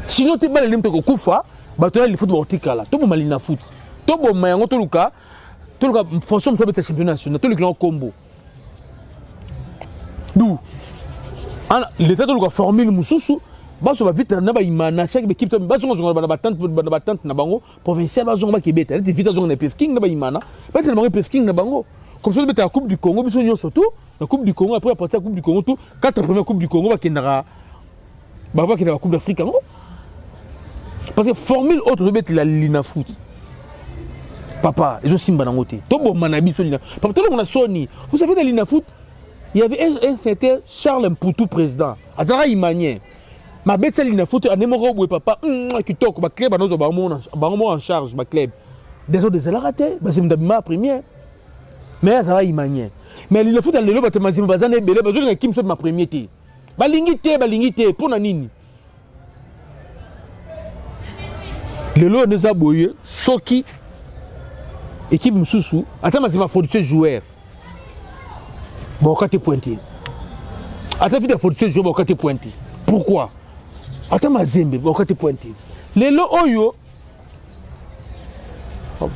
Sinon tu vas les limiter kufa, ba to le foot vertical. To bo Lina Foot. To bo mayango to luka fonction so beta championnat national to le grand combo. D'où l'état to luka formule mususu ba so ba vite na ba imana chaque équipe to ba so ngona ba batante na bango provincial ba zo ba kibeta les vite zo na PF King na ba imana ba tellement PF King na bango comme ça beta la coupe du Congo biso nyo surtout la coupe du Congo après apporter la coupe du Congo tout 4 premières coupes du Congo ba kendara ba ki na la coupe d'Afrique ngo parce que formule autre so beta la Lina Foot. Papa, je suis Simba Nangote. Tobo Manabi Solina. Papa, tout le monde a Sony. Vous savez, dans Lina Foot, il y avait un certain Charles Mpoutou, président. Azara Imanien. Ma bête, c'est Lina Foot. Un numéro où papa, qui toque, ma club, nous avons en charge, ma club. Des autres, des ratés. C'est ma première. Mais Azara Imanien. Mais Lina Foot, elle est là, parce que ma bazane est belle, parce que Kim soit ma première. Balingité, pour Nanini. Le lot nous a boyé, Soki. Équipe Moussou, attends, mais c'est ma faute de joueur. Bon, quand tu es pointé. Attends, vite, faute de joueur, bon, quand tu es pointé. Pourquoi? Attends, ma zembe, bon, quand tu es pointé. Les lots, oyo.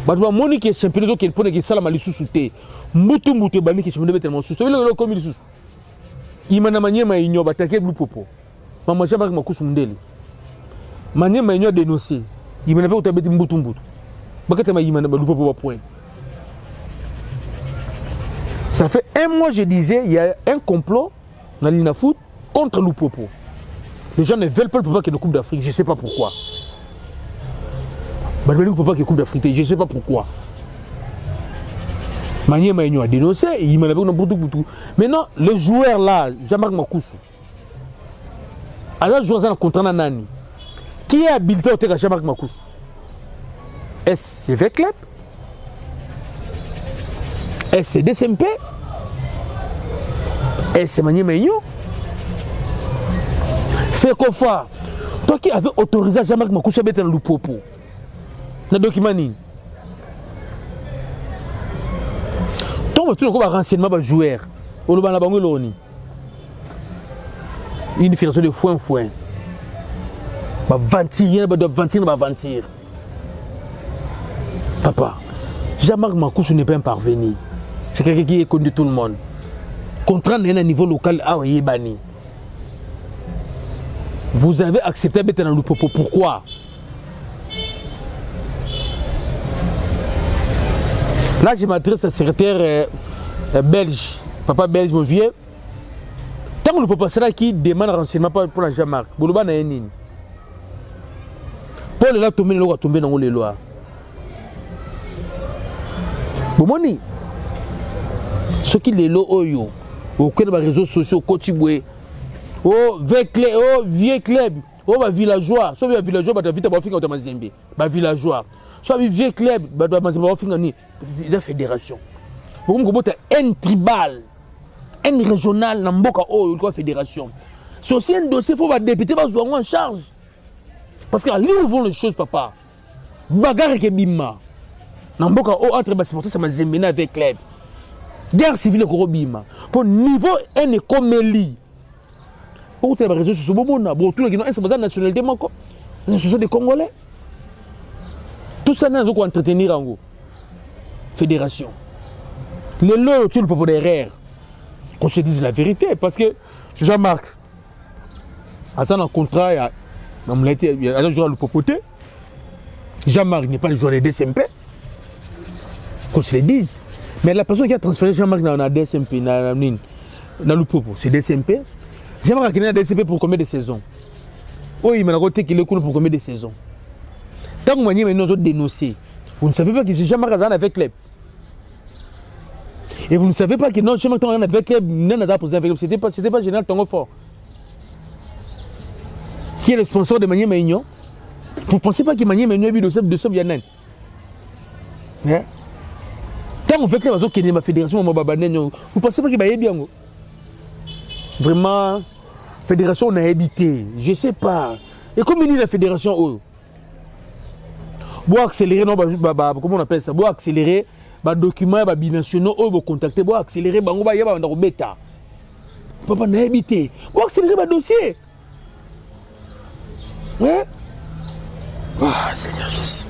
Bah, Monique est champion, qui est le point de salam à l'issouté. Moutou, Bani qui est champion, tellement sous. Le lot, comme il sous. Il m'a manié, ma igno, bataqué, blue popo. Maman, j'ai marqué ma couche mundeli. Manié, ma igno dénoncé. Il m'a pas oublié Moutou. Ça fait un mois, je disais, il y a un complot dans Lina Foot contre Loupopo. Les gens ne veulent pas le papa qui est de Coupe d'Afrique, je ne sais pas pourquoi. Le papa qui est Coupe d'Afrique, je ne sais pas pourquoi. Manier Maïno a dénoncé, il m'a dit Boutou. Maintenant, le joueur là, Jean-Marc Makoussou, alors le joueur dans le contrat Nani, qui est habilité au terrain Jean-Marc Makoussou? Est-ce que c'est Club? Est-ce que c'est DSMP? Est-ce que c'est Manier Maïno? Fait quoi faire? Toi qui avais autorisé Jean-Marc Makoussou à mettre dans le Loupopo, dans le document, toi tu as un renseignement de joueur. Une filiation de foin. Ventir. Papa, Jean-Marc Makoussou n'est pas un parvenu. C'est quelqu'un qui est connu de tout le monde. Contrat à un niveau local, vous avez accepté d'être dans le Loupopo. Pourquoi? Là, je m'adresse à un secrétaire belge, papa belge, mon vieux. Tant que le papa sera qui demande un renseignement pour la Jean-Marc, Boulouba n'a rien. Paul là tombé le tombé dans les lois. Bomoni. Ce qui les lois oyo. Aucun des réseaux sociaux Kotibwe. Oh Veclé, oh vieux club. Oh ba villageois. Soit ba villageois ba vite ba finga au Mazembe. Ba villageois. Soit ba vieux club ba Mazembe ba finga ni la fédération. Comme ko bota un tribal. Un régional na mboka oyo ko fédération. C'est aussi un dossier faut ba député ba zo en charge. Parce que là où vont les choses papa. Bagarre ke bima. Na mboka o entre ba supporter ça Mazembe na avec club. Guerre civile ko bima. Pour niveau un ekomeli. Pour les réseaux sociaux, bon, tout le monde est nationalité, ce sont des Congolais. Tout ça, nous devons entretenir en fédération. Les lois, tu ne peux pas derrière. Qu'on se dise la vérité. Parce que Jean-Marc, à ça, dans le contrat, il y a un joueur à le popoter. Jean-Marc n'est pas le joueur des DSMP. Qu'on se le dise. Mais la personne qui a transféré Jean-Marc dans la DSMP, dans le popo, c'est DSMP. Jean-Marc a DSMP pour combien de saisons? Oh, il m'a raconté qu'il est connu pour combien de saisons? Tant que Manier nous a dénoncé, vous ne savez pas que Jean-Marc a avec club. Et vous ne savez pas que non, Jean-Marc a avec club, c'était pas Général Tango Fort. Qui est le sponsor de Manier Maignan? Vous ne pensez pas que Manier Maignan a eu de ce bien? Tant qu'on fait que la fédération, vous ne pensez pas qu'il va y bien? Vraiment, fédération on a habité, je sais pas. Et comme il dit la fédération, oh, pour accélérer, non, comment on appelle ça? Pour accélérer, les documents binationaux, oh, pour contacter, pour accélérer, on va y avoir un bêta. Papa, on a habité. Pour accélérer le dossier. Ouais. Ah, Seigneur Jésus.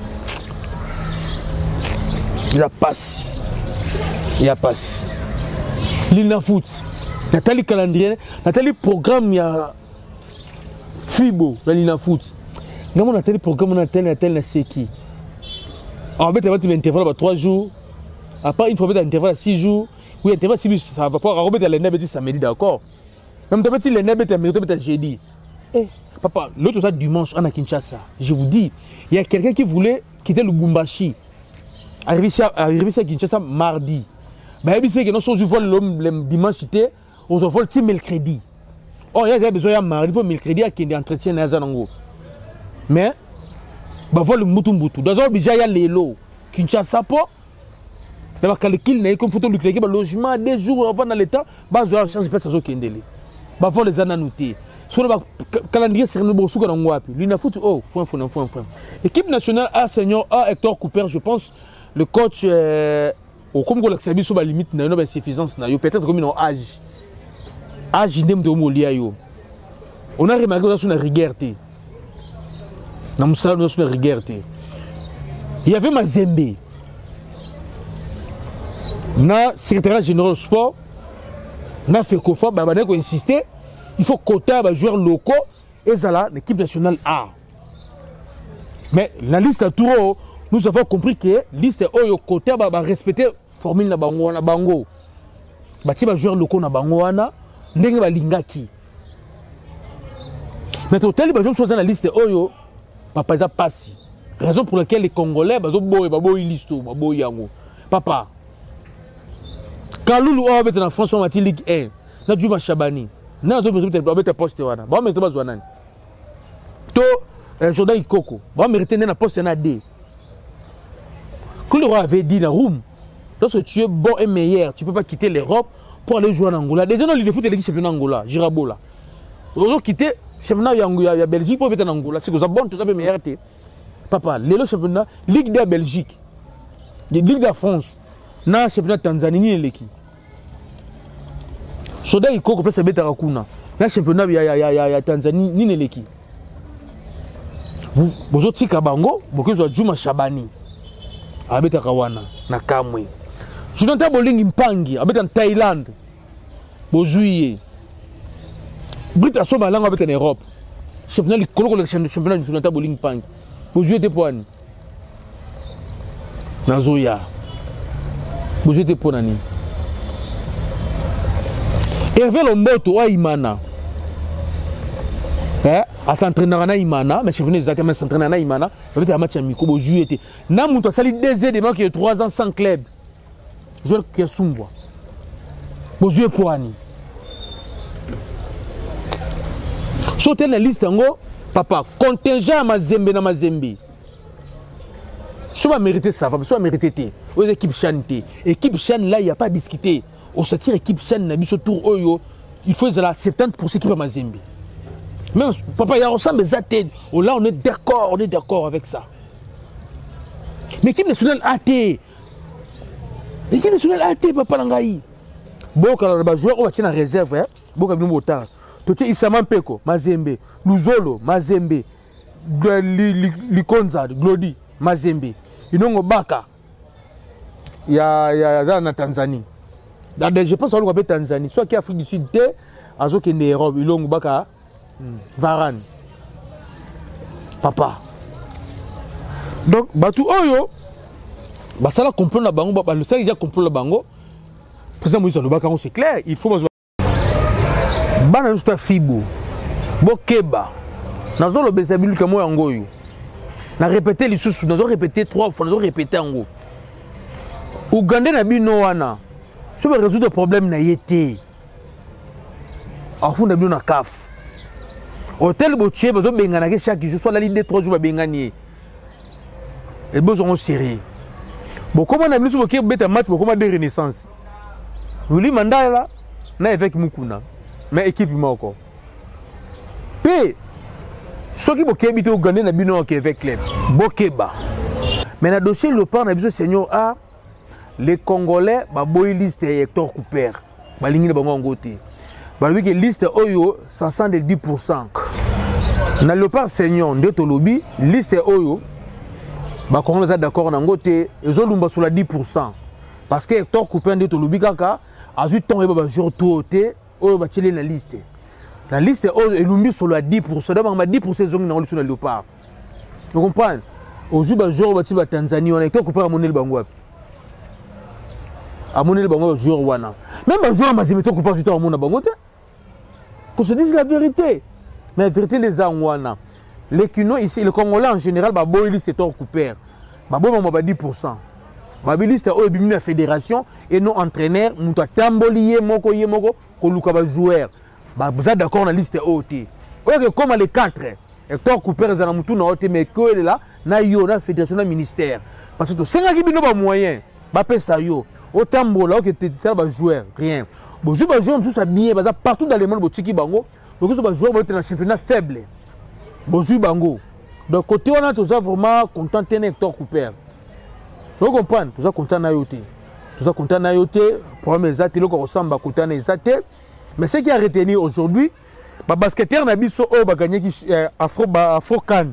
Il a passé. Il a passé. L'île foot. Nathalie calendrier, Nathalie programme, il y a Fibo, la ligne foot. Nathalie programme, Nathalie na Seki. En fait, tu vas intervalle à 3 jours. Après, il faut mettre un intervalle à 6 jours. Oui, intervalle à 6 jours, ça va pas. On va mettre les nebes samedi, d'accord. Même si les nebes, tu vas mettre jeudi. Eh, papa, l'autre ça dimanche, on a Kinshasa. Je vous dis, il y a quelqu'un qui voulait quitter le Lubumbashi. Arriver à Kinshasa mardi. Mais il sait que nous sommes le dimanche. On se vole le mercredi. Oh, il y a besoin de mardi pour mercredi qui est entretien dans Zanango. Mais, il va le Mutumbutu. Dans un objet, il y a les lots. Kinshasa, il y a un calcul, il y a photo de logement, des jours avant dans l'état, il y a une chance de faire ça. Il va voir les ananoutés. Sur le calendrier, c'est un peu de temps. L'Ina foot, oh, point. Équipe nationale A, senior A, Hector Cooper, je pense, le coach, comme on l'a servi sur la limite, il y a une insuffisance, peut-être comme un âge. On a remarqué que nous avons rigueur. Il y avait Mazembe. Le secrétaire général du sport, on a fait Kofa, on a insisté, il faut quoter les joueurs locaux et ça l'équipe nationale A. Mais la liste à Touro, nous avons compris que la liste Oyo quoter va respecter la formule na bango. Bati ba joueurs locaux na bango wana. Ndenge balingaki. Mais total les gens sont dans la liste oyo papa ça passe. Raison pour laquelle les Congolais bazo boy listo, boy yango. Papa. Kalulu o beta na France on Ligue 1. Na Djuma Chabani. Na zo beta poste wana. Ba mérite bazwa nani. To Jordan Ikoko. Ba mérite na poste na D. Que le roi avait dit dans Room. Lorsque tu es bon et meilleur, tu peux pas quitter l'Europe pour aller jouer en Angola. Déjà, dans le foot, il y a championnat Angola, Girabola. Ils ont quitté le championnat de Belgique pour être en Angola. C'est que ça bon, tout ça peut meilleur. Papa, le championnat, Ligue de Belgique, Ligue de France, le championnat de Tanzanie, ni l'équipe. Soda il coque place à Betarakuna. Le championnat de Tanzanie, ni l'équipe. Vous autres, Kabango, vous avez Djuma Chabani, à Betarawana, na Kamwe. Je suis en Boling Mpangi, en Thaïlande. Bozuye. Brit a sauvé la langue en Europe. Championnat de Boling Mpangi. Bozuye te poani. Nazoya. Bozuye te poani. Hervé Lomboto, Oimana. à s'entraîner à Imana, mais championnat exactement à s'entraîner à Imana, peut-être un match amico, au juillet. Namuto a sali 2 ans de match qui est 3 ans sans club. Joueur qui est sombre. Au juillet pour Annie. Sauter la liste en gros, papa, contingent à Mazembe na Mazembe. Si on va mériter ça, si on va mériter, aux équipes chanter. Équipe chan là, il n'y a pas à discuter. Au sortir équipe chan, il faut 70% qui va Mazembe. Même papa, il y a ensemble des têtes. Là, on est d'accord avec ça. Mais l'équipe nationale AT. L'équipe nationale AT, papa Langaï. Bon, quand on va jouer, on va tenir en réserve. Bon, quand on va Tote Isama Peko, Mazembe, Luzolo, Mazembe, Likonza, Glodi, Mazembe. Inongo Baka. Il y a en Tanzanie. Je pense qu'on va Tanzanie. Soit qui Afrique du Sud, Azo qui est Europe, Ilongo Baka, Varane. Papa. Donc, Batu Oyo, ça là comprendre la bango, le seul déjà comprendre la bango. Président Moïse Lobaka, c'est clair, il faut. Bana juste fibo bokeba nazo lo bezabilu kamo yango yo na répéter les sous nazo répéter 3 fois nazo répéter yango Uganda na bino wana so ba résoudre problème na yete afunda bino na CAF hôtel botie bazo bengana ke chaque jour soit la ligne de 3 jours ba bengani et besoin sérieux bon comment na bino boke beta match comment de renaissance Vuli Mandala na avec Mukuna mais équipe moko pe soki bokebi to gagner na bino avec club bokeba mais na dossier le par na biso seigneur a les Congolais ba boy liste Hector Cooper ba lingi na bango ngote ba lui que liste oyo 70% na le par seigneur ndeto lobi liste oyo ba Congolais d'accord na ngote ezolumba sur la 10% parce que Hector Cooper ndeto lobi kaka azu ton ba jour tout oh bah tu la liste. La liste est lumbi sur la 10%. D'abord, on m'a 10% zone dans le léopard. Vous comprenez? Au jour jour bah tu vas Tanzanie, on est quelque part à monnaie le bangouap. À monnaie le bangouap jour wana. Même un jour ma zémeto qu'on passe du temps à mon bangote. Qu'on se dise la vérité. Mais la vérité les wana. Les Kino ici, le Congolais en général, bah boy liste Hector Cooper. Bah boy m'a 10%. Ma liste est la fédération et non entraîneur, nous tambolier moko yemoko koluka ba joueur. Vous êtes d'accord la liste OT. Comme les 4 Hector Cooper za mutu na OT mais que là na yo na fédération na ministère parce que 5 qui bino ba moyen ba pesa yo au tambola que tu ba joueur rien. Bon je ba joueur ça bien ba partout dans le monde botiki bango donc ba joueur ba dans championnat faible. Bon je bango. Donc côté on a tous vraiment content de Hector Cooper. Vous comprenez? Tout ça content na yoté. Tout ça content na yoté. Pour mes athées, le ressemble à content na athées. Mais ce qui a retenu aujourd'hui, le basketteur n'a biso au ba gagné Afro Can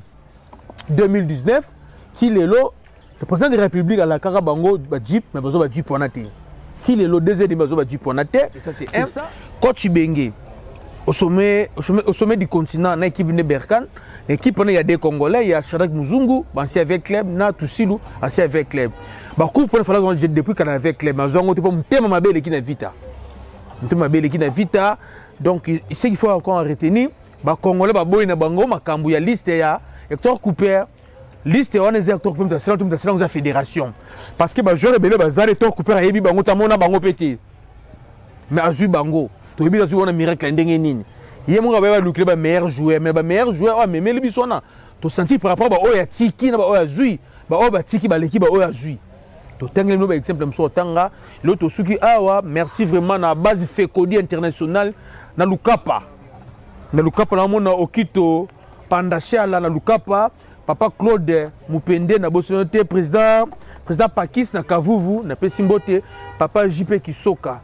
2019. Si le président de la République à la Karabango ba Jeep, mais besoin ba Jeep pour naté. Si le deuxième de besoin ba Jeep pour naté. Ça c'est un. Coach Bengue au sommet du continent, na équipe de Berkane. L'équipe, il y a des Congolais, il y a Shadrack Muzungu, ancien avec club, na Tusilou, ancien avec club. Beaucoup pour falloir que depuis qu'on avait club, mais on peut pas ma belle équipe vita. Ma belle équipe vita. Donc ce qu'il faut encore retenir, bah Congolais bah boy na bango, ma kambu ya liste ya Hector Cooper, liste on est Hector Cooper, c'est la fédération. Parce que bah joueur belé bah zare Hector Cooper a yebi bango tamona bango pété. Mais azu bango, to yebi azu on a miracle ndenge nini. Il y a un meilleur joueur, mais le meilleur joueur, mais le bisona. Tu sens par rapport à Oya Tiki, Oya Zui, Oya Tiki, l'équipe Oya Zui. Tu as un exemple comme ça, l'autre Suki Awa, merci vraiment à la base FECODI international, na Lukapa. Na Lukapa, na mona Okito, Pandachala, na Lukapa, Papa Claude Mupende, na Bossonote, président Pakis, na Kavuvu, na Pesimbote, Papa JP Kisoka,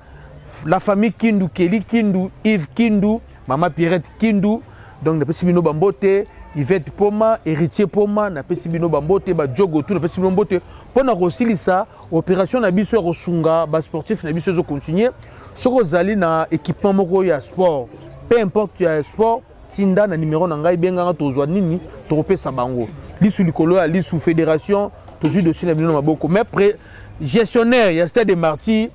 la famille Kindu, Kelly Kindu, Yves Kindu, Maman Pierrette Kindu, donc na Pesibino Bambote, Yvette Poma, Héritier Poma, na Pesibino Bambote, ba Djogo tout na Pesibino Bambote. Pour na rosilisa opération na biso rosunga, ba sportif na biso zo continuer. Soko zali na équipement moko ya sport. Peu importe ya sport, tinda na numéro na ngai benga tozwa nini, topesa bango. Lisu likolo ya lisu fédération, toujours dessus na bino maboko. Mais gestionnaire, il y a Stade des Martyrs,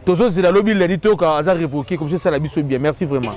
toujours zela lobby l'édito ka aza révoqué comme ça la biso bien. Merci vraiment.